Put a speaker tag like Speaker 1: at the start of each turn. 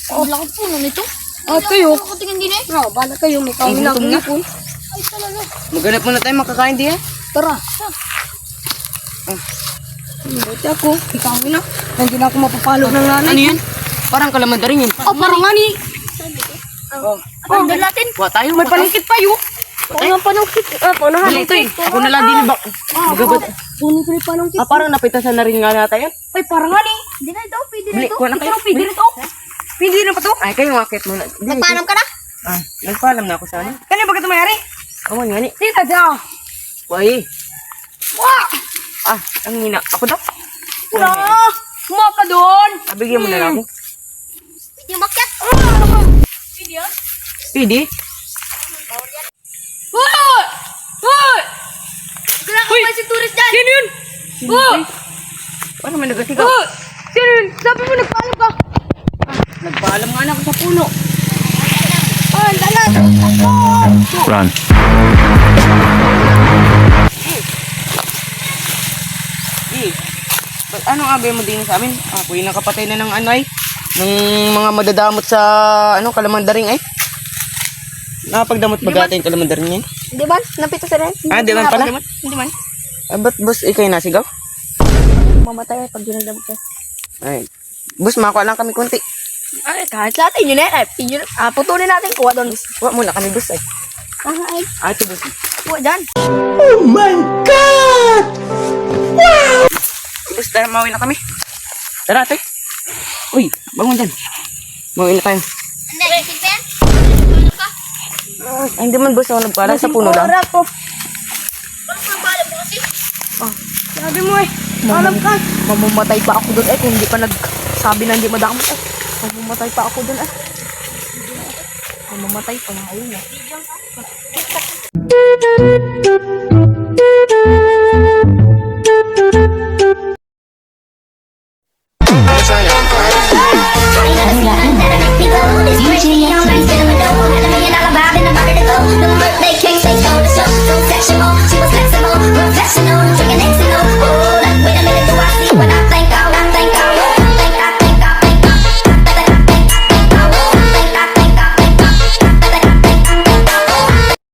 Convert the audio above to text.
Speaker 1: Ang laki po nun ito.
Speaker 2: Tayo.
Speaker 1: Ako tingin din eh.
Speaker 2: Bala kayo, may kami lang
Speaker 3: gutom na.
Speaker 2: ipon.
Speaker 1: Ay, talaga.
Speaker 3: Maghanap muna tayo makakain di eh.
Speaker 2: Tara. Buti ako, may kami na. Hindi na ako mapapalo ng nanay.
Speaker 3: Ano yan? Parang kalamanda rin yun.
Speaker 2: Parang nga ni.
Speaker 1: Ang dal natin.
Speaker 3: Kuha tayo.
Speaker 2: May palengkit pa yun. Oo nga panungkit. Paunahan.
Speaker 3: Ito eh. Ako na lang din ba? Magabot.
Speaker 2: Kunin ko rin panungkit.
Speaker 3: Parang napitasan na rin nga natin yan.
Speaker 2: Ay, parang nga ni.
Speaker 1: Hindi na ito. Pwede na
Speaker 3: Bili,
Speaker 1: ito.
Speaker 3: kuha na kayo.
Speaker 2: Pwede na to. Pwede na pa to.
Speaker 3: Ay, kayo makit muna.
Speaker 1: Nagpanam ka na?
Speaker 3: Nagpaalam na ako sa ano.
Speaker 2: Kanya ba ito mayari?
Speaker 3: Oo, nga ni.
Speaker 2: Tita, dyan.
Speaker 3: Uy.
Speaker 2: Wah!
Speaker 3: Ang hina. Ako daw.
Speaker 2: Wala! Kumaka ka doon!
Speaker 3: Bigyan mo na lang ako.
Speaker 1: Pwede umakyat.
Speaker 2: Pwede yan?
Speaker 3: Speedy?
Speaker 2: Hoy! Hoy!
Speaker 1: Kailangan pa si tourist dyan.
Speaker 2: Sino yun? Hoy!
Speaker 3: Paano may nagasigaw?
Speaker 2: Hoy! Sino yun? Sabi mo nagpaalam ka.
Speaker 3: Nagpaalam nga na ako sa puno.
Speaker 2: Ay, dalat!
Speaker 4: Run.
Speaker 3: Ano nga ba mo din sa amin? Ako yung nakapatay na ng ano ay. Ng mga madadamot sa kalamandaring ay. Nakapagdamot ba gatin kalamandaring yan?
Speaker 1: Di ba? Napita sa rin.
Speaker 3: Di man pala?
Speaker 1: Hindi man.
Speaker 3: Ba't boss, ikay nasigaw?
Speaker 1: Mamatay pag ginagdamot ka.
Speaker 3: Ay, boss, makuha lang kami kunti.
Speaker 1: Ay, kahit sa atin yun eh. Putulin natin. Kuha doon.
Speaker 3: Kuha muna kami boss ay.
Speaker 1: Ay,
Speaker 3: Ito boss.
Speaker 1: kuha dyan.
Speaker 3: Boss, tara, mauwi na kami. Tara, ate. Uy, bangon dyan. Mauwi na tayo.
Speaker 1: Hindi, isip pa yan.
Speaker 3: Ay, hindi man boss, ako nagpaalam sa puno lang.
Speaker 2: Oras ko.
Speaker 1: Parang mabalam mo kasi.
Speaker 2: Sabi mo eh. Alam ka. Mamamatay pa ako doon eh. Kung hindi pa nagsabi na hindi madamot eh. Mamamatay pa ako doon eh. Mamamatay pa na ayun eh.